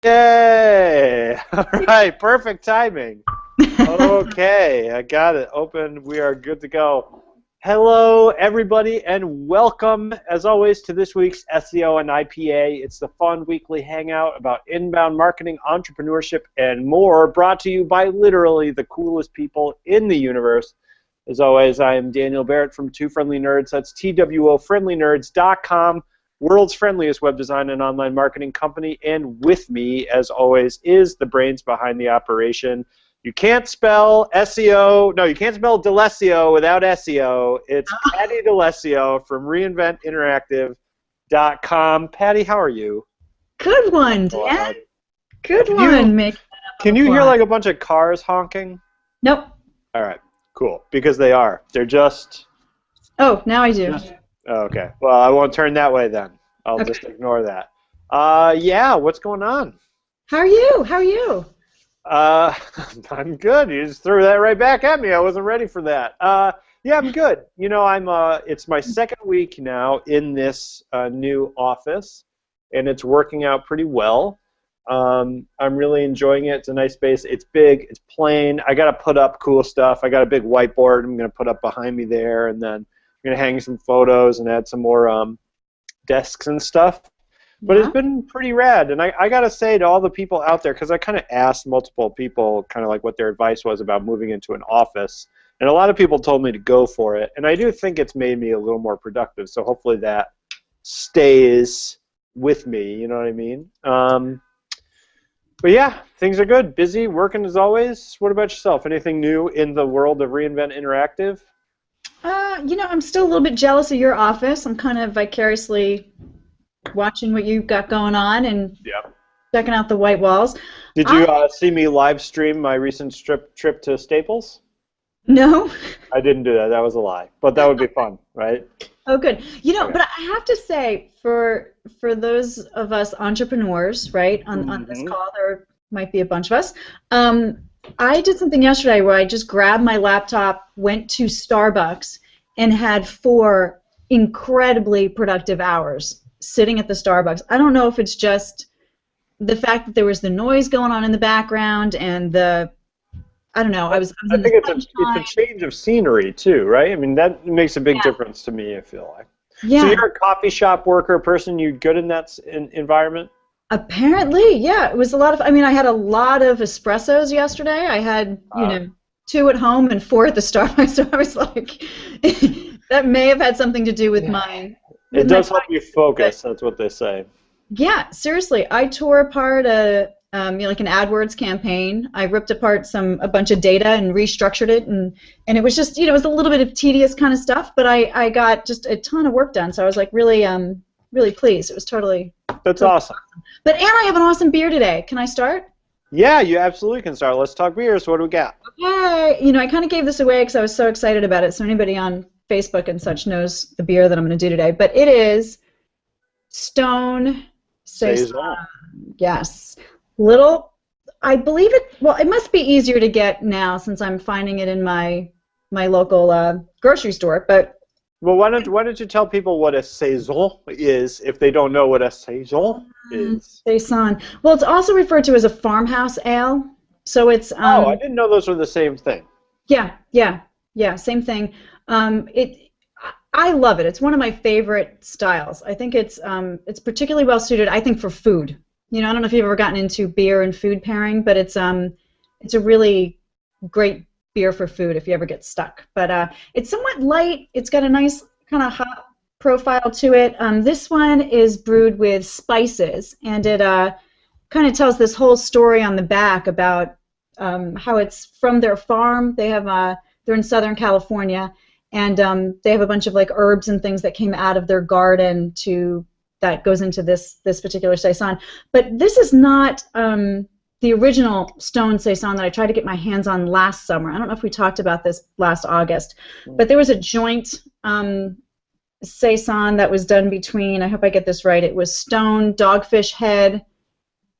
Yay! All right, perfect timing. Okay, I got it open. We are good to go. Hello, everybody, and welcome, as always, to this week's SEO and IPA. It's the fun weekly hangout about inbound marketing, entrepreneurship, and more, brought to you by literally the coolest people in the universe. As always, I am Daniel Barrett from Two Friendly Nerds. That's TWOFriendlyNerds.com. World's friendliest web design and online marketing company, and with me, as always, is the brains behind the operation. You can't spell SEO, no, you can't spell Delesio without SEO. It's Patti Delesio from reinventinteractive.com. Patti, how are you? Good one, Dan. Good one. Can you hear like a bunch of cars honking? Nope. All right, cool, because they are. They're just... Oh, now I do. Okay. Well, I won't turn that way then. I'll just ignore that. Yeah, what's going on? How are you? How are you? I'm good. You just threw that right back at me. I wasn't ready for that. Yeah, I'm good. You know, it's my second week now in this new office, and it's working out pretty well. I'm really enjoying it. It's a nice space. It's big. It's plain. I got to put up cool stuff. I got a big whiteboard I'm going to put up behind me there, and then I'm going to hang some photos and add some more desks and stuff. But it's been pretty rad. And I got to say to all the people out there, because I kind of asked multiple people kind of like what their advice was about moving into an office. And a lot of people told me to go for it. And I do think it's made me a little more productive. So hopefully that stays with me. You know what I mean? But yeah, things are good. Busy, working as always. What about yourself? Anything new in the world of Reinvent Interactive? You know, I'm still a little bit jealous of your office. I'm kind of vicariously watching what you've got going on and checking out the white walls. Did you see me live stream my recent trip to Staples? No. I didn't do that. That was a lie. But that would be fun, right? Oh, good. You know, but I have to say, for those of us entrepreneurs, right, on this call, there might be a bunch of us, I did something yesterday where I just grabbed my laptop, went to Starbucks, and had 4 incredibly productive hours sitting at the Starbucks. I don't know if it's just the fact that there was the noise going on in the background and I don't know. I think it's a change of scenery too, right? I mean, that makes a big difference to me, I feel like. Yeah. So you're a coffee shop worker person. You good in that environment? Apparently, yeah. It was a lot of. I mean, I had a lot of espressos yesterday. I had, 2 at home and 4 at the Starbucks. So I was like, that may have had something to do with my. It does help you focus. That's what they say. Yeah, seriously. I tore apart like an AdWords campaign. I ripped apart a bunch of data and restructured it, and it was just, it was a little bit of tedious kind of stuff, but I got just a ton of work done. So I was like really pleased. It was totally. That's awesome. But I have an awesome beer today. Can I start? Yeah, you absolutely can start. Let's talk beers. What do we got? Okay. You know, I kind of gave this away because I was so excited about it. So anybody on Facebook and such knows the beer that I'm going to do today. But it is Stone Saison. Yes. I believe it. Well, it must be easier to get now since I'm finding it in my local grocery store. But well, why don't you tell people what a Saison is if they don't know what a Saison is? Saison. Well, it's also referred to as a farmhouse ale. So it's. I didn't know those were the same thing. Yeah, same thing. I love it. It's one of my favorite styles. I think it's particularly well suited, I think, for food. You know, I don't know if you've ever gotten into beer and food pairing, but it's a really great beer for food if you ever get stuck. But it's somewhat light. It's got a nice kind of hot profile to it. This one is brewed with spices, and it kind of tells this whole story on the back about how it's from their farm. They're in Southern California, and they have a bunch of like herbs and things that came out of their garden that goes into this particular Saison. But this is not the original Stone Saison that I tried to get my hands on last summer. I don't know if we talked about this last August, but there was a joint Saison that was done between, I hope I get this right, it was Stone, Dogfish Head,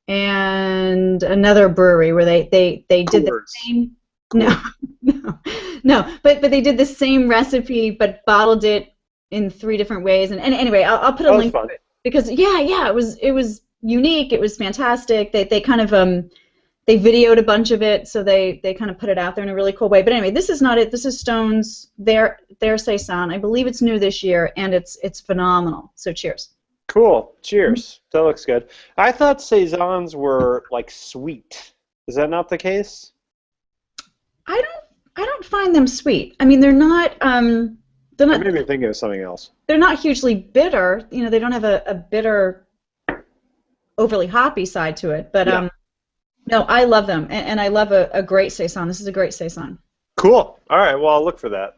and another brewery where they did the same. No, but they did the same recipe but bottled it in 3 different ways. And anyway, I'll put a link to it because it was unique. It was fantastic. They kind of they videoed a bunch of it, so they kind of put it out there in a really cool way. But anyway, this is not it. This is Stone's their Saison. I believe it's new this year, and it's phenomenal. So cheers. Cool. Cheers. That looks good. I thought Saisons were like sweet. Is that not the case? I don't find them sweet. I mean, they're not. They're not. Maybe I'm thinking of something else. They're not hugely bitter. You know, they don't have a bitter, overly hoppy side to it. But Yeah. no, I love them, and I love a great Saison. This is a great Saison. Cool. All right. Well, I'll look for that.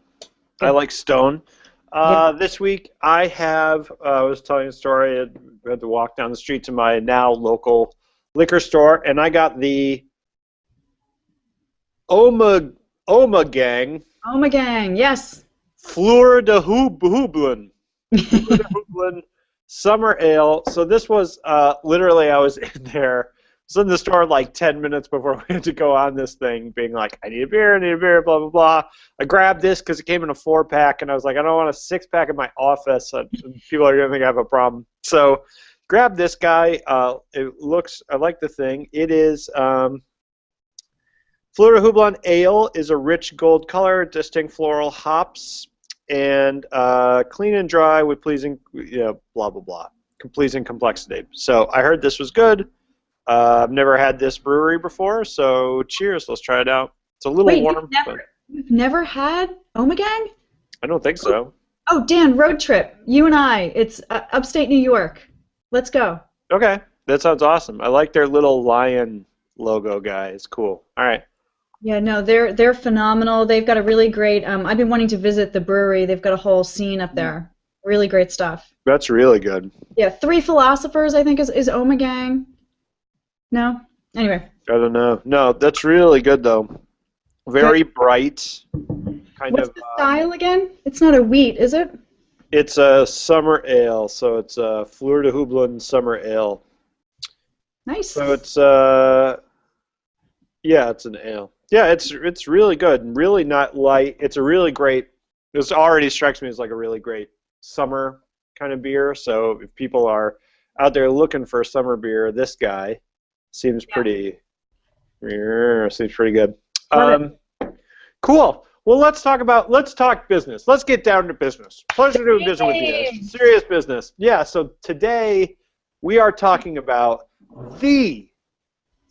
I like Stone. This week I was telling a story. I had to walk down the street to my now local liquor store, and I got the Ommegang. Ommegang, yes. Fleur de Houblon. Fleur de Houblon Summer Ale. So this was literally I was in there. I was in the store like 10 minutes before we had to go on this thing, being like, I need a beer, blah, blah, blah. I grabbed this because it came in a 4-pack, and I was like, I don't want a 6-pack in my office. People are going to think I have a problem. So grab this guy. I like the thing. It is Fleur de Houblon Ale is a rich gold color, distinct floral hops, and clean and dry with pleasing, blah, blah, blah, pleasing complexity. So I heard this was good. I've never had this brewery before, so cheers. Let's try it out. It's a little warm. You've never had Ommegang? I don't think so. Oh, Dan, road trip. You and I. It's upstate New York. Let's go. Okay. That sounds awesome. I like their little lion logo guy. It's cool. All right. Yeah, no, they're phenomenal. They've got a really great. I've been wanting to visit the brewery. They've got a whole scene up there. Really great stuff. That's really good. Yeah, Three Philosophers, I think, is Ommegang. No? Anyway. I don't know. No, that's really good, though. Very bright. What's the style again? It's not a wheat, is it? It's a summer ale, so it's a Fleur de Houblon summer ale. Nice. So it's it's an ale. Yeah, it's really good. Really not light. It's a really great. This already strikes me as like a really great summer kind of beer. So if people are out there looking for a summer beer, this guy seems pretty good. Cool. Well, let's talk business. Let's get down to business. Pleasure doing business with you guys. Serious business. Yeah, so today we are talking about the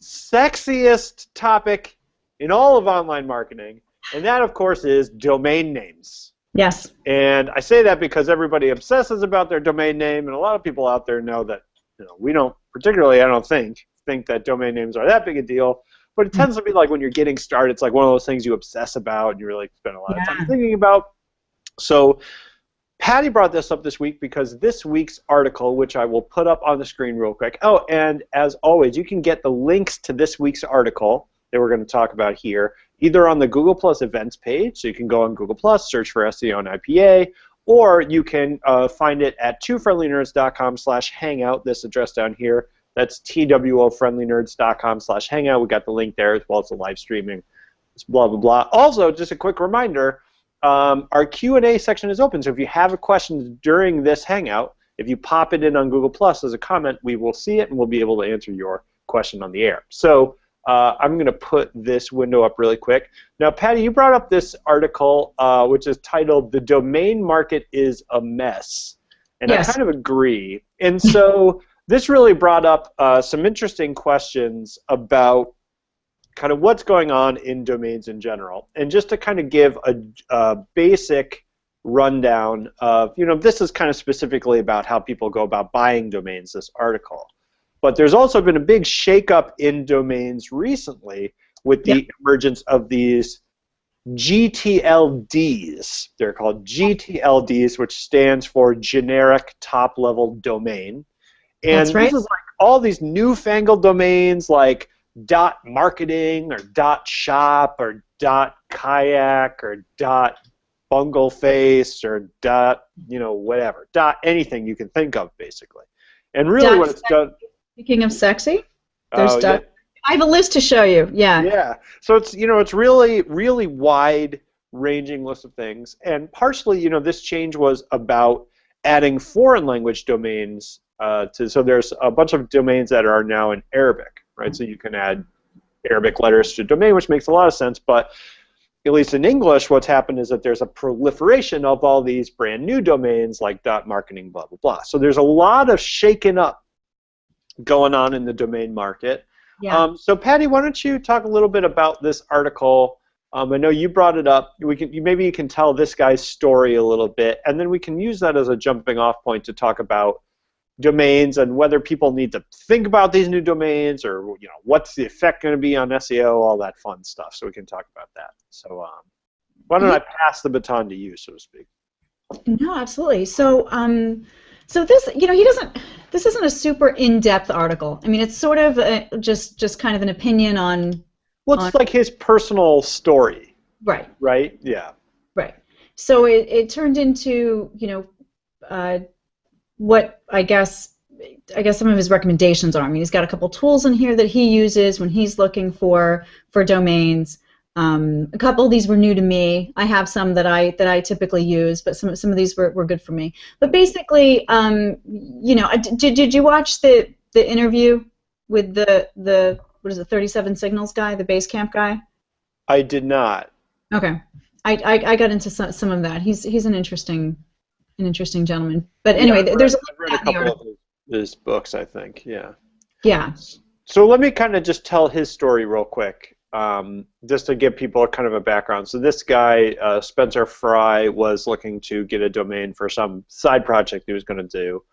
sexiest topic in all of online marketing, and that, of course, is domain names. Yes. And I say that because everybody obsesses about their domain name, and a lot of people out there know that we don't particularly, I don't think that domain names are that big a deal. But it tends to be like when you're getting started, it's like one of those things you obsess about and you really spend a lot of time thinking about. So Patti brought this up this week because this week's article, which I will put up on the screen real quick. Oh, and as always, you can get the links to this week's article that we're going to talk about here, either on the Google Plus events page, so you can go on Google Plus, search for SEO and IPA, or you can find it at twofriendlynerds.com/hangout, this address down here. That's twofriendlynerds.com/hangout. We got the link there as well as the live streaming. It's blah, blah, blah. Also, just a quick reminder, our Q&A section is open. So if you have a question during this hangout, if you pop it in on Google Plus as a comment, we will see it and we'll be able to answer your question on the air. So I'm going to put this window up really quick. Now, Patti, you brought up this article, which is titled "The Domain Market is a Mess." And I kind of agree. And so this really brought up some interesting questions about kind of what's going on in domains in general. And just to kind of give a basic rundown of, this is kind of specifically about how people go about buying domains, this article. But there's also been a big shakeup in domains recently with the emergence of these GTLDs. They're called GTLDs, which stands for Generic Top-Level Domain. And this is like all these newfangled domains like .marketing or .shop or .kayak or .bungleface or whatever. Anything you can think of, basically. And really what it's done... Speaking of sexy, there's I have a list to show you. Yeah. Yeah. So it's it's really, really wide-ranging list of things. And partially, this change was about adding foreign language domains So there's a bunch of domains that are now in Arabic, right? So you can add Arabic letters to a domain, which makes a lot of sense. But at least in English, what's happened is that there's a proliferation of all these brand new domains like .marketing, blah, blah, blah. So there's a lot of shaking up going on in the domain market. Yeah. So Patti, why don't you talk a little bit about this article? I know you brought it up. Maybe you can tell this guy's story a little bit, and then we can use that as a jumping off point to talk about domains and whether people need to think about these new domains, or what's the effect going to be on SEO, all that fun stuff. So we can talk about that. So why don't I pass the baton to you, so to speak? No, absolutely. So so this, he doesn't. This isn't a super in-depth article. I mean, it's sort of just kind of an opinion on. Well, it's like his personal story. Right. Right. Yeah. Right. So it turned into what I guess some of his recommendations are. I mean, he's got a couple tools in here that he uses when he's looking for domains. A couple of these were new to me. I have some that I typically use, but some of these were good for me. But basically, did you watch the interview with the what is it, 37 Signals guy, the Basecamp guy? I did not. Okay, I got into some of that. He's an interesting gentleman. But anyway, there's I've read a couple of his books, I think. Yeah. Yeah. So let me kind of just tell his story real quick, just to give people kind of a background. So this guy, Spencer Fry, was looking to get a domain for some side project he was going to do,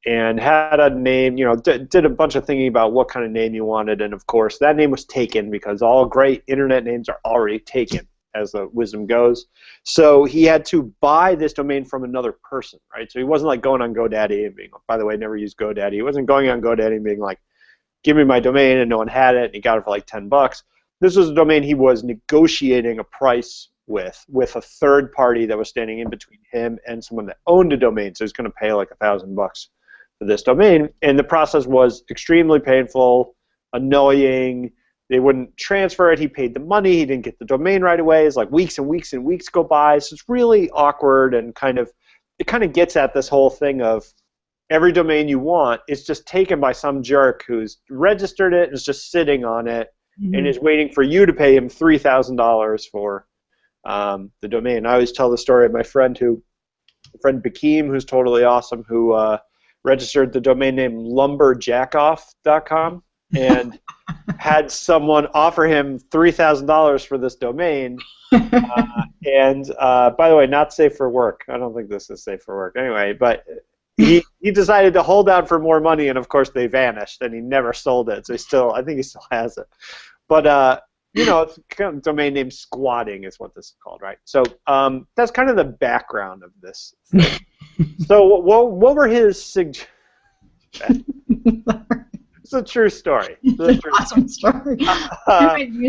and had a name, did a bunch of thinking about what kind of name he wanted, and of course that name was taken because all great internet names are already taken, as the wisdom goes. So he had to buy this domain from another person, right? So he wasn't like going on GoDaddy and being, by the way, never used GoDaddy. He wasn't going on GoDaddy and being like, give me my domain, and no one had it, and he got it for like $10. This was a domain he was negotiating a price with a third party that was standing in between him and someone that owned a domain, so he's going to pay like $1,000 for this domain, and the process was extremely painful, annoying. They wouldn't transfer it. He paid the money. He didn't get the domain right away. It's like weeks and weeks and weeks go by. So it's really awkward, and it kind of gets at this whole thing of every domain you want is just taken by some jerk who's registered it and is just sitting on it, and is waiting for you to pay him $3,000 for the domain. I always tell the story of my friend Bakeem, who's totally awesome, who registered the domain name lumberjackoff.com and had someone offer him $3,000 for this domain. And by the way, not safe for work. I don't think this is safe for work. Anyway, but he decided to hold out for more money, and of course they vanished, and he never sold it. So I think he still has it. But it's kind of domain name squatting is what this is called, right? So that's kind of the background of this thing. So what were his suggestions? It's a true story. It's an awesome story.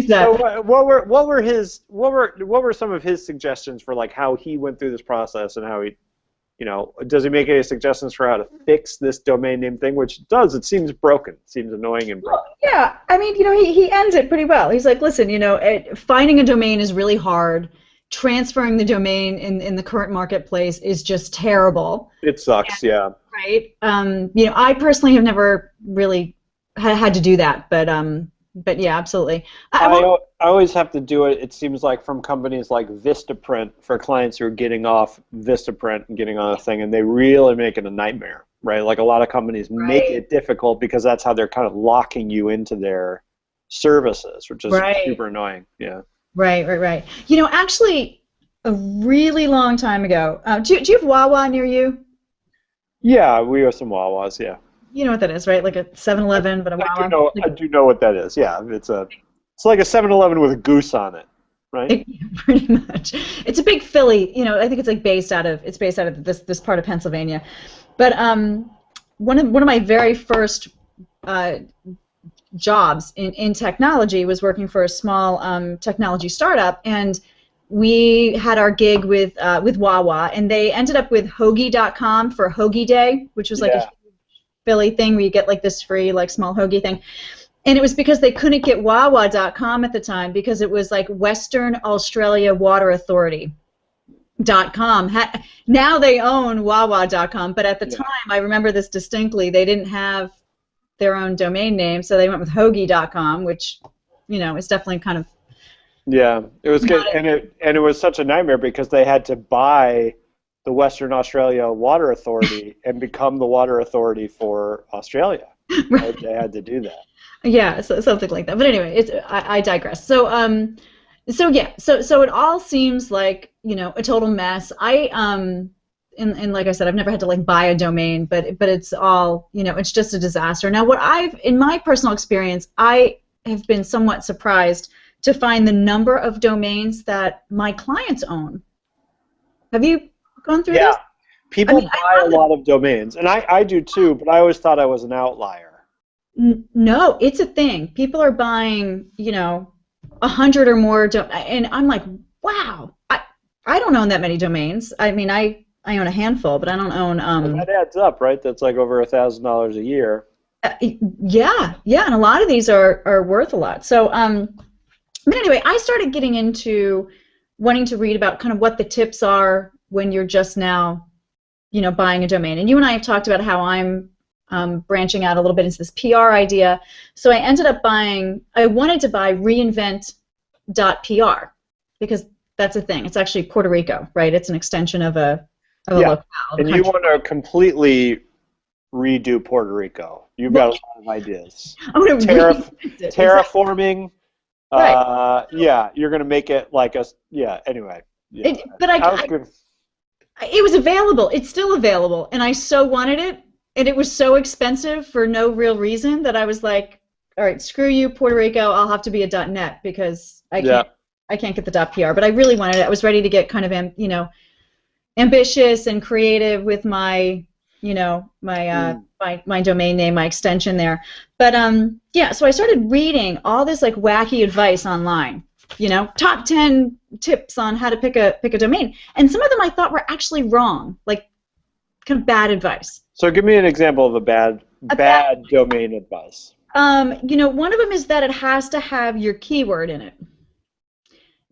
So what were some of his suggestions for like how he went through this process, and how he, does he make any suggestions for how to fix this domain name thing? Which it seems broken. It seems annoying and broken. Well, yeah, I mean, he ends it pretty well. He's like, listen, finding a domain is really hard. Transferring the domain in the current marketplace is just terrible. It sucks, yeah. Right. I personally have never really had to do that, but yeah, absolutely. I always have to do it. It seems like from companies like Vistaprint for clients who are getting off Vistaprint and getting on a thing, and they really make it a nightmare, right? Like a lot of companies make it difficult because that's how they're kind of locking you into their services, which is super annoying. Yeah. Right. Actually, a really long time ago. Do you have Wawa near you? Yeah, we have some Wawas. Yeah. You know what that is, right? Like a 7-Eleven, but a Wawa. I do know what that is. Yeah, it's like a 7-Eleven with a goose on it, right? Pretty much. It's a big Philly. I think it's based out of this part of Pennsylvania. But one of my very first jobs in technology was working for a small technology startup, and we had our gig with Wawa, and they ended up with hoagie.com for Hoagie Day, which was like a Philly thing where you get like this free like small hoagie thing. And it was because they couldn't get Wawa.com at the time because it was like Western Australia Water Authority, .com. Now they own Wawa.com, but at the time, I remember this distinctly, they didn't have their own domain name, so they went with Hoagie.com, which, is definitely kind of... Yeah, it was good, and it was such a nightmare because they had to buy the Western Australia Water Authority and become the water authority for Australia. Right? They had to do that. Yeah, so something like that. But anyway, I digress. So it all seems like a total mess. And like I said, I've never had to buy a domain, but it's all it's just a disaster. Now, in my personal experience, I have been somewhat surprised to find the number of domains that my clients own. Have you gone through this? Yeah, people buy a lot of domains, and I do too, but I always thought I was an outlier. No, it's a thing. People are buying, 100 or more, and I'm like, wow, I don't own that many domains. I mean, I own a handful, but I don't own... Well, that adds up, right? That's like over $1,000 a year. Yeah, and a lot of these are worth a lot. So, but anyway, I started getting into wanting to read about kind of what the tips are when you're just now, buying a domain. And you and I have talked about how I'm branching out a little bit into this PR idea. So I ended up I wanted to buy reinvent.pr because that's a thing. It's actually Puerto Rico, right? It's an extension of a locale. And you want to completely redo Puerto Rico. You've got a lot of ideas. I'm going to terraforming. Right. You're going to make it like a... Yeah, anyway. Yeah. It was available. It's still available, and I so wanted it, and it was so expensive for no real reason that I was like, all right, screw you, Puerto Rico. I'll have to be a .net because I can't get the .pr. But I really wanted it. I was ready to get kind of ambitious and creative with my my domain name, my extension there. But so I started reading all this wacky advice online. Top 10 tips on how to pick a domain, and some of them I thought were actually wrong, kind of bad advice. So give me an example of a bad domain advice. One of them is that it has to have your keyword in it.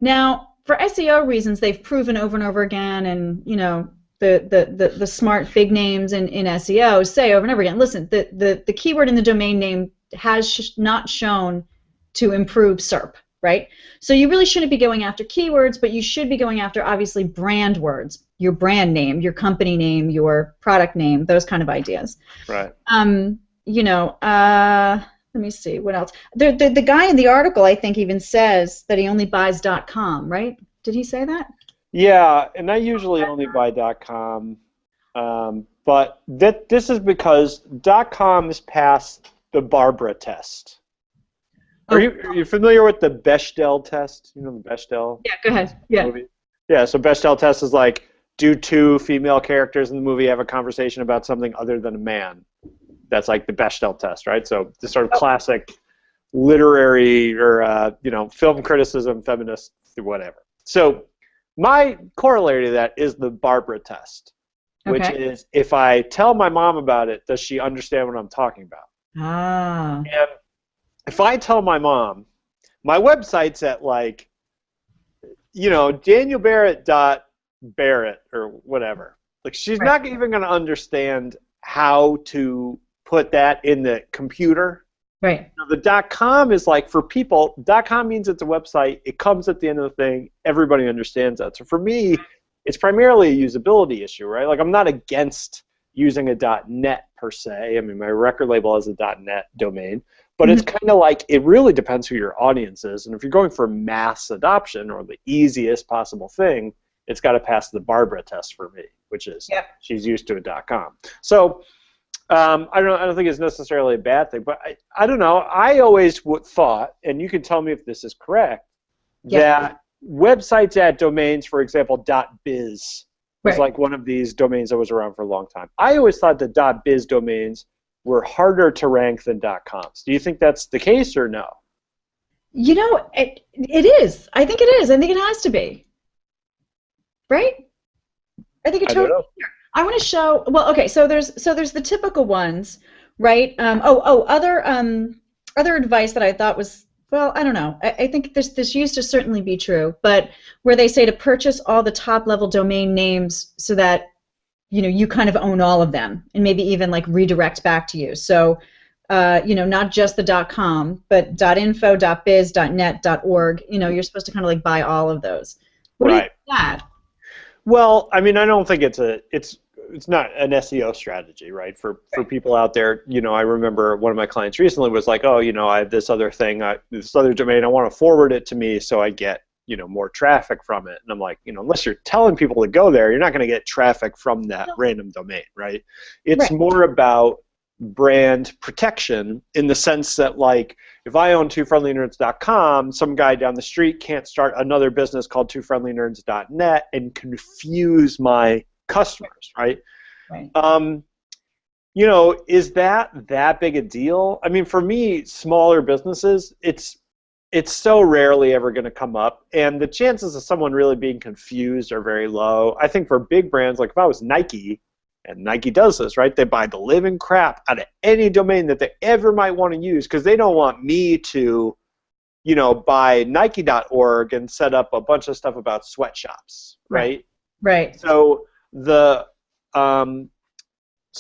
Now, for SEO reasons, they've proven over and over again, and the smart big names in SEO say over and over again, listen, the keyword in the domain name has not shown to improve SERP, right? So you really shouldn't be going after keywords, but you should be going after, obviously, brand words, your brand name, your company name, your product name, those kind of ideas. Right. Let me see, what else? The guy in the article, I think, even says that he only buys .com, right? Did he say that? Yeah, and I usually only buy .com, but this is because .com is past the Barbara test. Are you familiar with the Bechdel test? You know the Bechdel? Yeah, go ahead. Yeah. Movie? Yeah, so Bechdel test is do two female characters in the movie have a conversation about something other than a man? That's the Bechdel test, right? So the sort of classic literary or film criticism, feminist, whatever. So my corollary to that is the Barbara test, which is if I tell my mom about it, does she understand what I'm talking about? Ah. And if I tell my mom, my website's at danielbarrett.barrett or whatever, she's not even going to understand how to put that in the computer. Right. The .com is for people, .com means it's a website, it comes at the end of the thing, everybody understands that. So for me, it's primarily a usability issue, right? I'm not against using a .net per se. I mean, my record label has a .net domain, but it's kind of it really depends who your audience is, and if you're going for mass adoption or the easiest possible thing, it's got to pass the Barbara test for me, which is she's used to a .com. So I don't think it's necessarily a bad thing, but I don't know. I always thought, and you can tell me if this is correct, that websites at domains, for example, .biz was one of these domains that was around for a long time. I always thought that .biz domains were harder to rank than .coms. Do you think that's the case or no? It is. I think it is. I think it has to be. Right? I think it totally. I want to show. Well, okay. So there's the typical ones, right? Other advice that I thought was well, I don't know. I think this used to certainly be true, but where they say to purchase all the top-level domain names so that you kind of own all of them, and maybe even like redirect back to you. So, not just the .com, but .info, .biz, .net, .org. You're supposed to kind of like buy all of those. What do you think of that? Well, I mean, I don't think it's not an SEO strategy, right? For people out there, I remember one of my clients recently was like, oh, I have this other thing, this other domain, I want to forward it to me so I get, more traffic from it. And I'm like, unless you're telling people to go there, you're not going to get traffic from that random domain, right? It's more about brand protection in the sense that, like, if I own twofriendlynerds.com, some guy down the street can't start another business called twofriendlynerds.net and confuse my customers, right? Right. Is that big a deal? I mean, for me, smaller businesses, it's so rarely ever going to come up, and the chances of someone really being confused are very low. I think for big brands, like if I was Nike, and Nike does this, right? They buy the living crap out of any domain that they ever might want to use because they don't want me to, buy Nike.org and set up a bunch of stuff about sweatshops, right? Right. So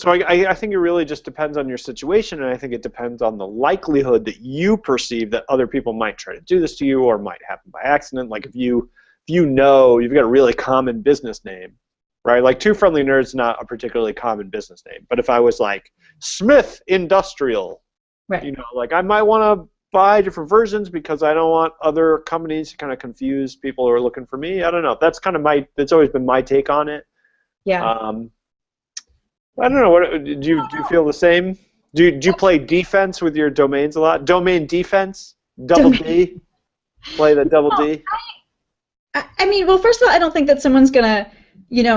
I think it really just depends on your situation, and I think it depends on the likelihood that you perceive that other people might try to do this to you or might happen by accident. Like if you've got a really common business name, right? Like Two Friendly Nerds is not a particularly common business name, but if I was like Smith Industrial, right. Like I might want to buy different versions because I don't want other companies to kind of confuse people who are looking for me. I don't know. That's kind of that's always been my take on it. Yeah. I don't know. What do you feel the same? Do you play defense with your domains a lot? Domain defense, D. Play the double D. I mean, well, first of all, I don't think that someone's gonna,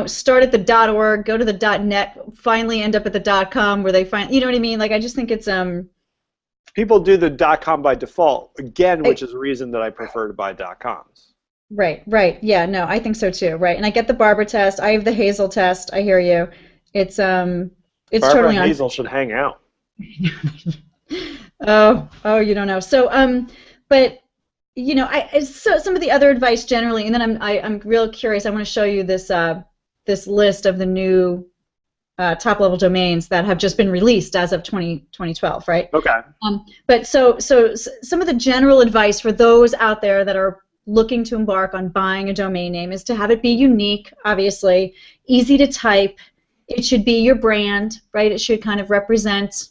start at the .org, go to the .net, finally end up at the .com where they find, you know what I mean? Like, I just think it's People do the .com by default again, which is a reason that I prefer to buy .coms. Right. Yeah, no, I think so too. Right, and I get the Barbara test. I have the Hazel test. I hear you. It's Barbara totally and Hazel should hang out. Oh, you don't know. So, but so some of the other advice generally, and then I'm real curious. I want to show you this this list of the new top-level domains that have just been released as of 2012, right? Okay. But so some of the general advice for those out there that are looking to embark on buying a domain name is to have it be unique, obviously, easy to type. It should be your brand, right? It should kind of represent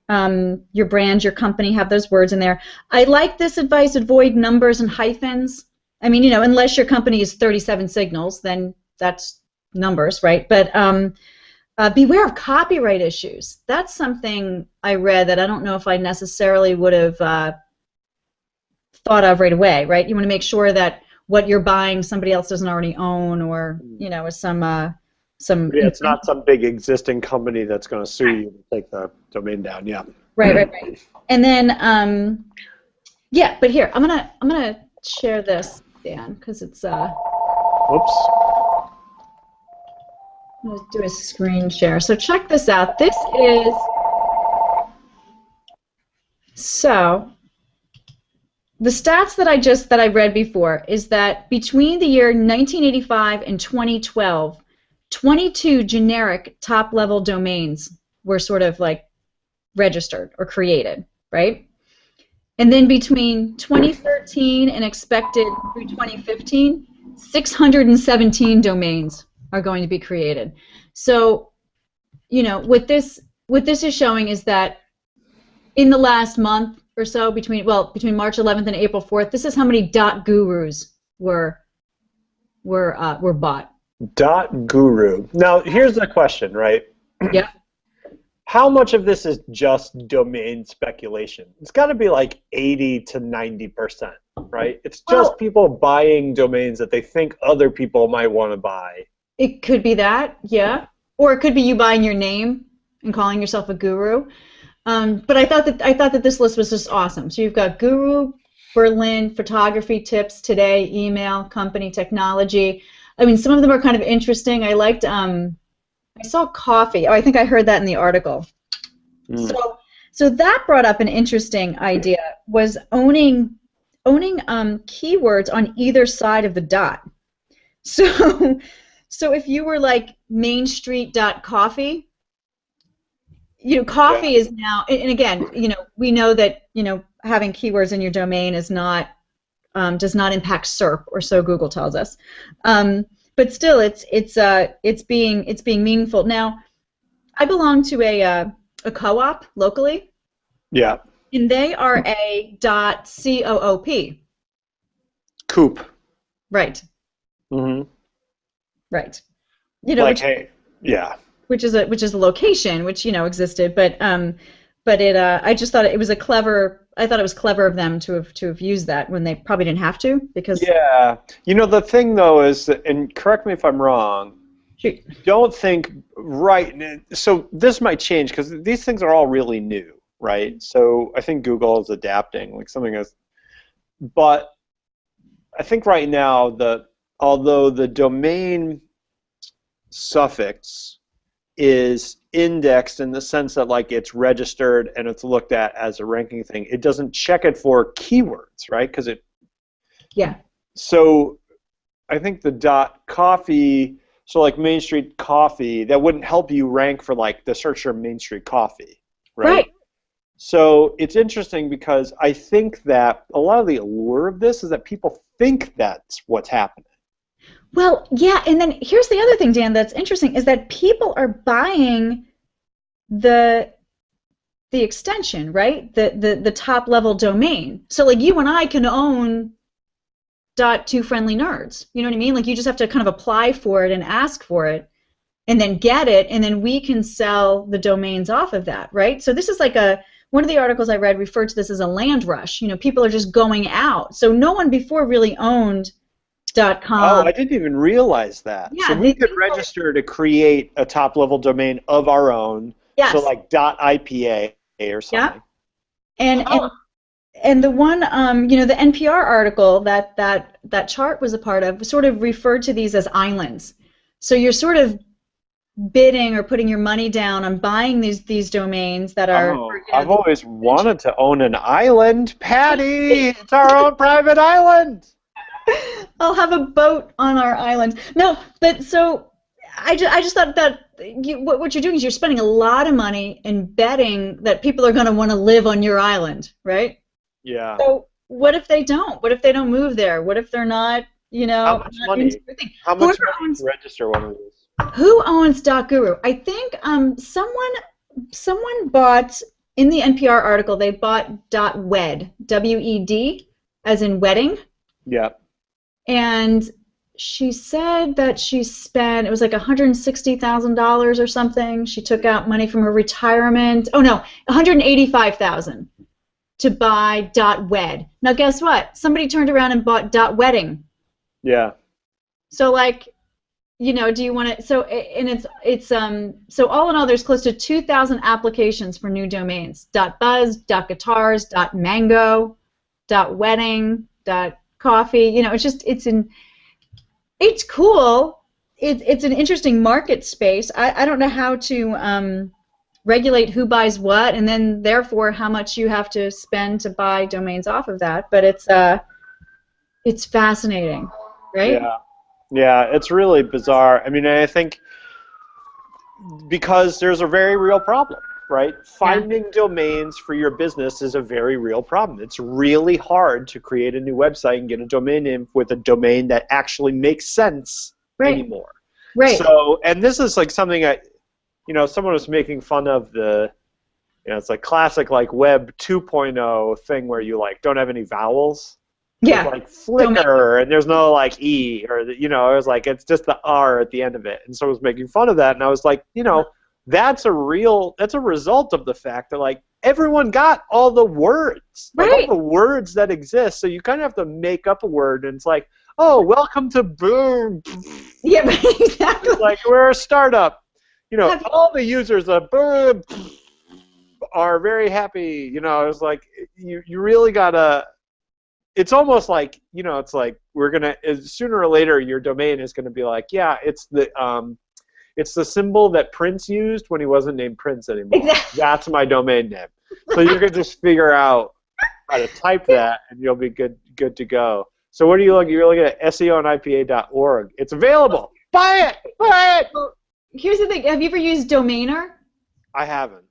your brand, your company, have those words in there. I like this advice, avoid numbers and hyphens. I mean, unless your company is 37 signals, then that's numbers, right? But beware of copyright issues. That's something I read that I don't know if I necessarily would have thought of right away, right? You want to make sure that what you're buying somebody else doesn't already own, or is some. Yeah, it's not some big existing company that's going to sue you to take the domain down. Yeah. Right. And then yeah, but here I'm gonna share this, Dan, because it's Whoops. I'm gonna do a screen share. So check this out. This is the stats that I read before is that between the year 1985 and 2012, 22 generic top-level domains were sort of like registered or created, right? And then between 2013 and expected through 2015, 617 domains are going to be created. So, what this is showing is that in the last month or so, between March 11th and April 4th, this is how many .gurus were bought. .guru. Now, here's the question, right? Yeah. How much of this is just domain speculation? It's got to be like 80 to 90%, right? It's just people buying domains that they think other people might want to buy. It could be that, yeah. Or it could be you buying your name and calling yourself a guru. But I thought that this list was just awesome. So you've got Guru, Berlin, photography tips, today, email, company, technology. I mean, some of them are kind of interesting. I liked, I saw coffee. Oh, I think I heard that in the article. So that brought up an interesting idea, was owning owning keywords on either side of the dot. So, so if you were like mainstreet.coffee, coffee is now, and again, we know that, having keywords in your domain is not, does not impact SERP, or so Google tells us. But still, it's being meaningful. Now, I belong to a co-op locally. Yeah. And they are a .coop. Coop. Right. Mm-hmm. Right. Which is a location which existed, but I just thought it was I thought it was clever of them to have used that when they probably didn't have to, because the thing though is that, and correct me if I'm wrong, shoot. Don't think so this might change because these things are all really new, right? So I think Google is adapting, like something is, but I think right now although the domain suffix is indexed in the sense that like it's registered and it's looked at as a ranking thing, it doesn't check it for keywords, right? Because so I think the .coffee, so like Main Street Coffee, that wouldn't help you rank for like the search term Main Street Coffee, right? So it's interesting because I think that a lot of the allure of this is that people think that's what's happening. Well, yeah, and then here's the other thing, Dan, that's interesting, is that people are buying the extension, right? The top level domain. So like you and I can own .2friendlynerds. You know what I mean? Like you just have to kind of apply for it and ask for it and then get it, and then we can sell the domains off of that, right? So this is like one of the articles I read referred to this as a land rush. People are just going out. So no one before really owned .com. Oh, I didn't even realize that. Yeah, so we could register to create a top-level domain of our own. Yes. So like .ipa or something. Yeah. And the one, the NPR article that chart was a part of sort of referred to these as islands. So you're sort of bidding or putting your money down on buying these domains that are. Oh, I've always wanted to own an island, Patti. It's our own private island. I'll have a boat on our island. No, but so I just thought that what you're doing is you're spending a lot of money in betting that people are going to want to live on your island, right? Yeah. So what if they don't? What if they don't move there? What if they're not, How much money? How much money to register one of these? Who owns .guru? I think someone bought, in the NPR article, they bought .wed, W-E-D, as in wedding. Yeah. And she said that she spent, it was like $160,000 or something. She took out money from her retirement. Oh no, $185,000 to buy .wed. Now guess what? Somebody turned around and bought .wedding. Yeah. So like, do you want to? So and so all in all, there's close to 2,000 applications for new domains. .buzz, .guitars, .mango, .wedding, .coffee. It's cool. It's an interesting market space. I don't know how to regulate who buys what, and then therefore how much you have to spend to buy domains off of that. But it's fascinating, right? Yeah. Yeah, it's really bizarre. I mean, I think because there's a very real problem, right? Finding domains for your business is a very real problem. It's really hard to create a new website and get a domain name with a domain that actually makes sense anymore. Right. So, and this is like something someone was making fun of it's like classic like Web 2.0 thing where you like don't have any vowels. Yeah. It's like flicker, and there's no like E, or it was like it's just the R at the end of it, and someone was making fun of that, and I was like, that's a result of the fact that like everyone got all the words, like all the words that exist, so you kind of have to make up a word, and it's like, oh, welcome to Boom. Yeah, exactly. It's like we're a startup, all the users of Boom are very happy, it's like you really gotta. It's almost like, it's like we're gonna sooner or later your domain is gonna be like, yeah, it's the symbol that Prince used when he wasn't named Prince anymore. Exactly. That's my domain name. So you can just figure out Try to type that, and you'll be good to go. So what are you looking? You're looking at SEOandipa.org. It's available. Buy it. Buy it. Well, here's the thing. Have you ever used Domainr? I haven't.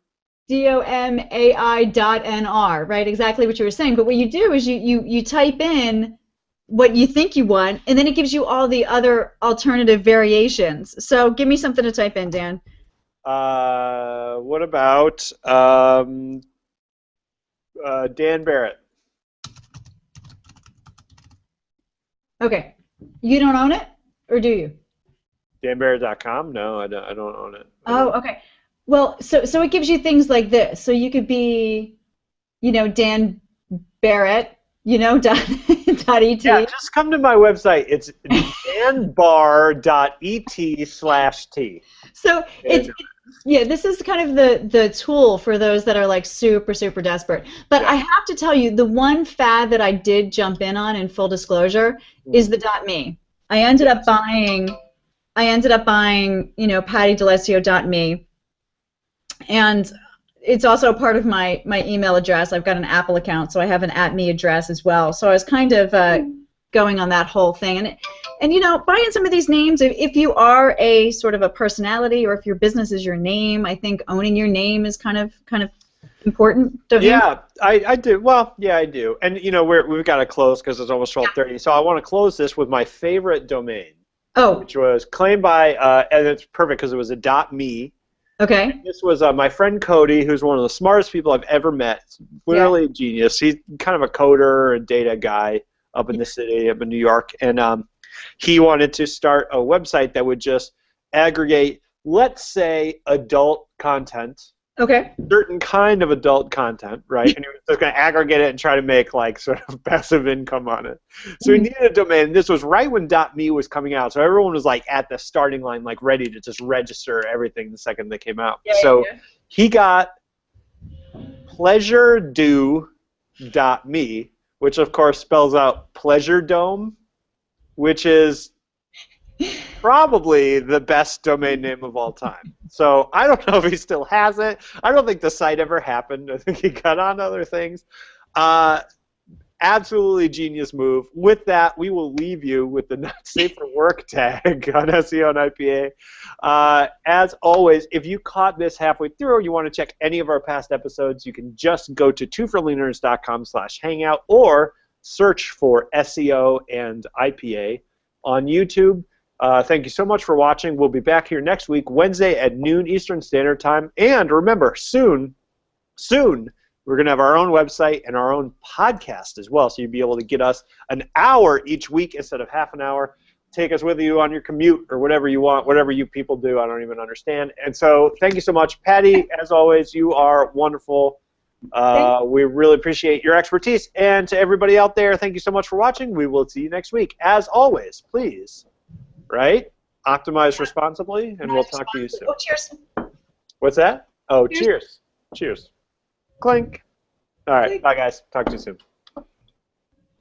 DOMAI.NR, right? Exactly what you were saying. But what you do is you type in what you think you want, and then it gives you all the other alternative variations. So give me something to type in, Dan. What about Dan Barrett? Okay. You don't own it, or do you? DanBarrett.com? No, I don't own it. Oh, okay. Well, so it gives you things like this. So you could be, Dan Barrett, .et. Yeah, just come to my website. It's danbar.et/t. So this is kind of the tool for those that are like super, super desperate. But I have to tell you, the one fad that I did jump in on, in full disclosure, is the .me. I ended up buying, PattiDeLessio.me. And it's also part of my email address. I've got an Apple account, so I have an @me address as well. So I was kind of going on that whole thing. And buying some of these names, if you are a sort of a personality, or if your business is your name, I think owning your name is kind of important, don't you? Yeah, I do. Well, yeah, I do. And we've got to close because it's almost 12:30. So I want to close this with my favorite domain, which was claimed by, and it's perfect because it was a .me. Okay. And this was my friend Cody, who's one of the smartest people I've ever met. Literally a genius. He's kind of a coder and data guy up in the city, up in New York, and he wanted to start a website that would just aggregate, let's say, adult content. Okay. Certain kind of adult content, right? And he was just going to aggregate it and try to make like sort of passive income on it. So he needed a domain. This was right when .me was coming out, so everyone was like at the starting line, like ready to just register everything the second they came out. He got pleasuredo.me, which of course spells out pleasure dome, which is probably the best domain name of all time. So I don't know if he still has it. I don't think the site ever happened. I think he got on other things. Absolutely genius move. With that, we will leave you with the not safe for work tag on SEO and IPA. As always, if you caught this halfway through or you want to check any of our past episodes, you can just go to twoforleaners.com/hangout or search for SEO and IPA on YouTube. Thank you so much for watching. We'll be back here next week, Wednesday at noon Eastern Standard Time. And remember, soon, we're going to have our own website and our own podcast as well. So you'll be able to get us an hour each week instead of half an hour. Take us with you on your commute or whatever you want, whatever you people do. I don't even understand. And so thank you so much. Patti, as always, you are wonderful. We really appreciate your expertise. And to everybody out there, thank you so much for watching. We will see you next week. As always, please. Right? Optimize responsibly, and we'll talk to you soon. Oh, cheers. What's that? Oh, cheers. Cheers. Clink. All right. Bye, guys. Talk to you soon.